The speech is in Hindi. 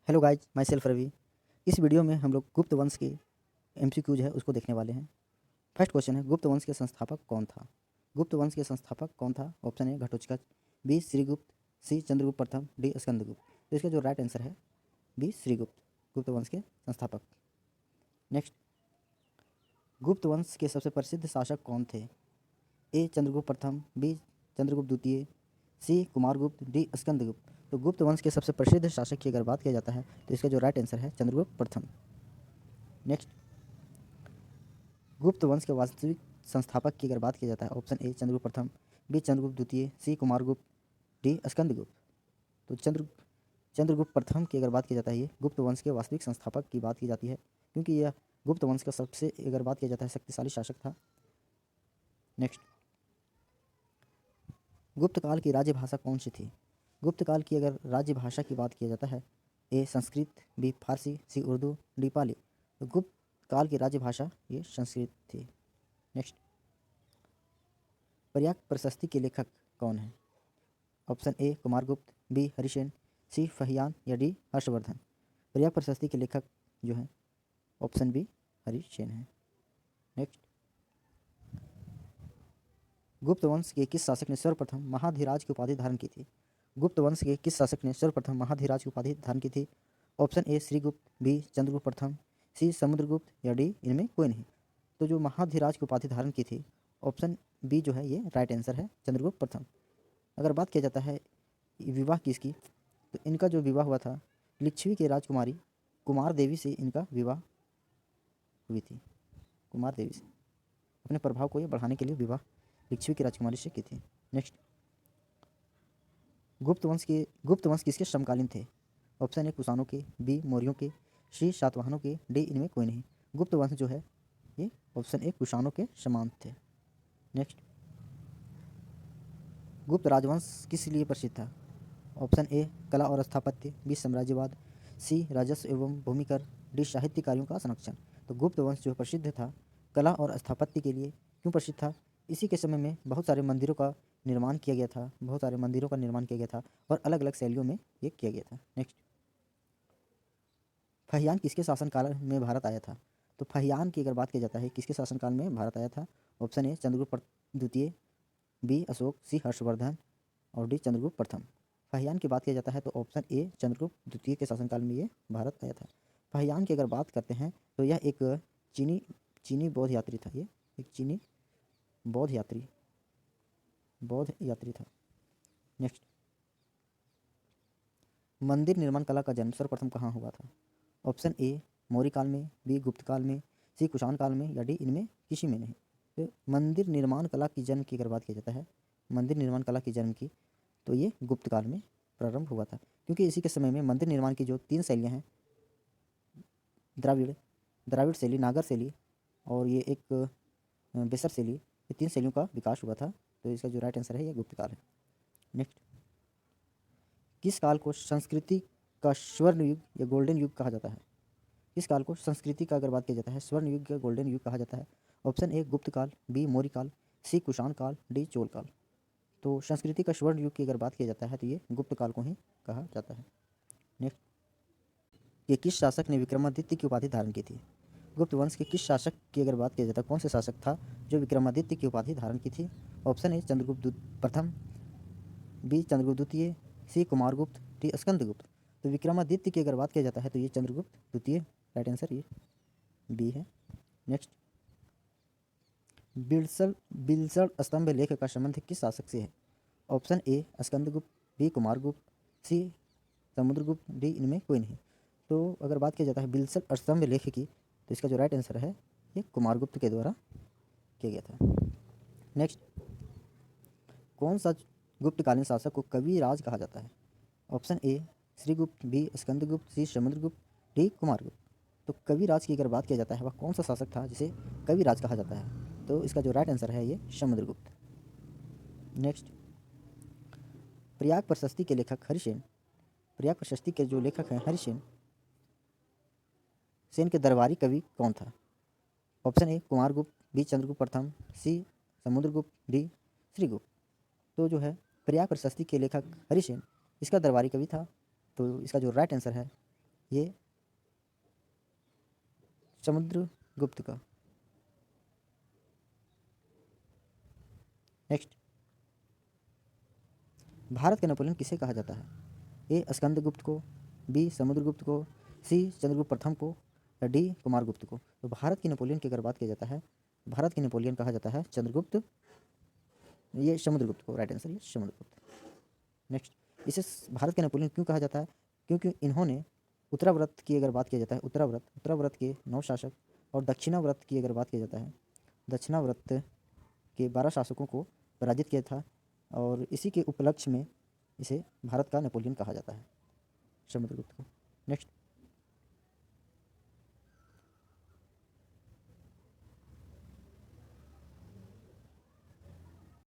Hello guys, myself Ravi. इस वीडियो में हम लोग गुप्त वंश के एमसीक्यूज है उसको देखने वाले हैं। फर्स्ट क्वेश्चन है, गुप्त वंश के संस्थापक कौन था? गुप्त वंश के संस्थापक कौन था? Option A Ghatotkacha, B Srigupta, C Chandragupta प्रथम, डी स्कंदगुप्त। तो इसका जो राइट आंसर है बी श्रीगुप्त, गुप्त वंश के संस्थापक। नेक्स्ट, गुप्त वंश के सबसे प्रसिद्ध शासक कौन थे? ए चंद्रगुप्त प्रथम, बी चंद्रगुप्त द्वितीय, सी कुमारगुप्त, डी स्कंदगुप्त। तो गुप्त वंश के सबसे प्रसिद्ध शासक की अगर बात किया जाता है तो इसका जो राइट आंसर है चंद्रगुप्त प्रथम। नेक्स्ट, गुप्त वंश के वास्तविक संस्थापक की अगर बात किया जाता है, ऑप्शन ए चंद्रगुप्त प्रथम, बी चंद्रगुप्त द्वितीय, सी कुमारगुप्त, डी स्कंदगुप्त। तो चंद्रगुप्त प्रथम की अगर बात की जाता है, ये गुप्त वंश के वास्तविक संस्थापक की बात की जाती है, क्योंकि यह गुप्त वंश का सबसे अगर बात किया जाता है शक्तिशाली शासक था। नेक्स्ट, गुप्त काल की राज्य भाषा कौन सी थी? गुप्त काल की अगर राज्य भाषा की बात किया जाता है, ए संस्कृत, बी फारसी, सी उर्दू, डी पाली। तो गुप्त काल की राज्य भाषा ये संस्कृत थी। नेक्स्ट, पर्याक प्रशस्ति के लेखक कौन है? Option A Kumaragupta, B Harisena, C Fahien या डी हर्षवर्धन। पर्याक प्रशस्ति के लेखक जो हैं ऑप्शन बी हरिसेन है। नेक्स्ट, गुप्त वंश के किस शासक ने सर्वप्रथम महाधिराज की उपाधि धारण की थी? गुप्त वंश के किस शासक ने सर्वप्रथम महाधिराज की उपाधि धारण की थी? Option A Srigupta, B Chandragupta प्रथम, सी समुद्रगुप्त या डी इनमें कोई नहीं। तो जो महाधिराज की उपाधि धारण की थी, ऑप्शन बी जो है ये राइट आंसर है, चंद्रगुप्त प्रथम। अगर बात किया जाता है विवाह किसकी, तो इनका जो विवाह हुआ था लिच्छवी के राजकुमारी कुमार देवी से इनका विवाह हुई थी। कुमार देवी से अपने प्रभाव को ये बढ़ाने के लिए विवाह लिच्छवी की राजकुमारी से की थी। नेक्स्ट, गुप्त वंश किसके समकालीन थे? ऑप्शन ए कुषाणों के, बी मौर्यों के, सी सातवाहनों के, डी इनमें कोई नहीं। गुप्त वंश जो है ये ऑप्शन ए कुषाणों के समान थे। नेक्स्ट, गुप्त राजवंश किस लिए प्रसिद्ध था? ऑप्शन ए कला और स्थापत्य, बी साम्राज्यवाद, सी राजस्व एवं भूमिकर, डी साहित्य कार्यों का संरक्षण। तो गुप्त वंश जो प्रसिद्ध था कला और स्थापत्य के लिए। क्यों प्रसिद्ध था? इसी के समय में बहुत सारे मंदिरों का निर्माण किया गया था, बहुत सारे मंदिरों का निर्माण किया गया था और अलग अलग शैलियों में ये किया गया था। नेक्स्ट, फहियान किसके शासनकाल में भारत आया था? तो फहियान की अगर बात किया जाता है किसके शासनकाल में भारत आया था? ऑप्शन ए चंद्रगुप्त द्वितीय, बी अशोक, सी हर्षवर्धन और डी चंद्रगुप्त प्रथम। फहियान की बात किया जाता है तो ऑप्शन ए चंद्रगुप्त द्वितीय के शासनकाल में ये भारत आया था। फहियान की अगर बात करते हैं तो यह एक चीनी चीनी बौद्ध यात्री था। ये एक चीनी बौद्ध यात्री था। नेक्स्ट, मंदिर निर्माण कला का जन्म सर्वप्रथम कहाँ हुआ था? ऑप्शन ए मौर्य काल में, बी गुप्त काल में, सी कुषाण काल में या डी इनमें किसी में नहीं। तो मंदिर निर्माण कला की जन्म की अगर बात किया जाता है, मंदिर निर्माण कला की जन्म की, तो ये गुप्त काल में प्रारंभ हुआ था, क्योंकि इसी के समय में मंदिर निर्माण की जो 3 शैलियाँ हैं, द्राविड़ शैली, नागर शैली और ये एक बेसर शैली, ये 3 शैलियों का विकास हुआ था। तो इसका जो राइट आंसर है ये गुप्त काल है। नेक्स्ट, किस काल को संस्कृति का स्वर्ण युग या गोल्डन युग कहा जाता है? इस काल को संस्कृति का अगर बात किया जाता है स्वर्ण युग या गोल्डन युग कहा जाता है। ऑप्शन ए गुप्त काल, बी मौर्य काल, सी कुषाण काल, डी चोल काल। तो संस्कृति का स्वर्ण युग की अगर बात किया जाता है तो ये गुप्त काल को ही कहा जाता है। नेक्स्ट, ये किस शासक ने विक्रमादित्य की उपाधि धारण की थी? गुप्त वंश के किस शासक की अगर बात किया जाता है, कौन से शासक था जो विक्रमादित्य की उपाधि धारण की थी? ऑप्शन ए चंद्रगुप्त प्रथम, बी चंद्रगुप्त द्वितीय, सी कुमारगुप्त, डी स्कंदगुप्त। तो विक्रमादित्य की अगर बात किया जाता है तो ये चंद्रगुप्त द्वितीय, राइट आंसर ये बी है। नेक्स्ट, बिलसल बिलसल स्तंभ लेख का संबंध किस शासक से है? Option A Skandagupta, B Kumaragupta, C Samudragupta, D इनमें कोई नहीं। तो अगर बात किया जाता है बिलसल स्तंभ लेख की, तो इसका जो राइट आंसर है ये कुमारगुप्त के द्वारा किया गया था। नेक्स्ट, कौन सा गुप्तकालीन शासक को कविराज कहा जाता है? Option A Srigupta, B Skandagupta, C Samudragupta, D Kumaragupta. तो कविराज की अगर बात किया जाता है वह कौन सा शासक था जिसे कविराज कहा जाता है? तो इसका जो राइट आंसर है ये समुद्रगुप्त। नेक्स्ट, प्रयाग प्रशस्ति के लेखक हरिसेन, प्रयाग प्रशस्ति के जो लेखक हैं हरिसेन सेन के दरबारी कवि कौन था? Option A Kumaragupta, B Chandragupta प्रथम, सी समुद्रगुप्त, डी श्रीगुप्त। तो जो है प्रयाग प्रशस्ति के लेखक हरिसेन इसका दरबारी कवि था। तो इसका जो राइट आंसर है ये समुद्रगुप्त का। नेक्स्ट, भारत के नेपोलियन किसे कहा जाता है? ए स्कंदगुप्त को, बी समुद्रगुप्त को, सी चंद्रगुप्त प्रथम को, या डी कुमारगुप्त को। तो भारत के नेपोलियन की अगर बात किया जाता है, भारत के नेपोलियन कहा जाता है चंद्रगुप्त, ये समुद्रगुप्त को, राइट आंसर ये समुद्रगुप्त। नेक्स्ट, इसे भारत के नेपोलियन क्यों कहा जाता है? क्योंकि इन्होंने उत्तराव्रत की अगर बात किया जाता है, उत्तराव्रत के 9 शासक, और दक्षिणाव्रत की अगर बात किया जाता है, दक्षिणाव्रत के 12 शासकों को पराजित किया था, और इसी के उपलक्ष्य में इसे भारत का नेपोलियन कहा जाता है, समुद्रगुप्त को। नेक्स्ट,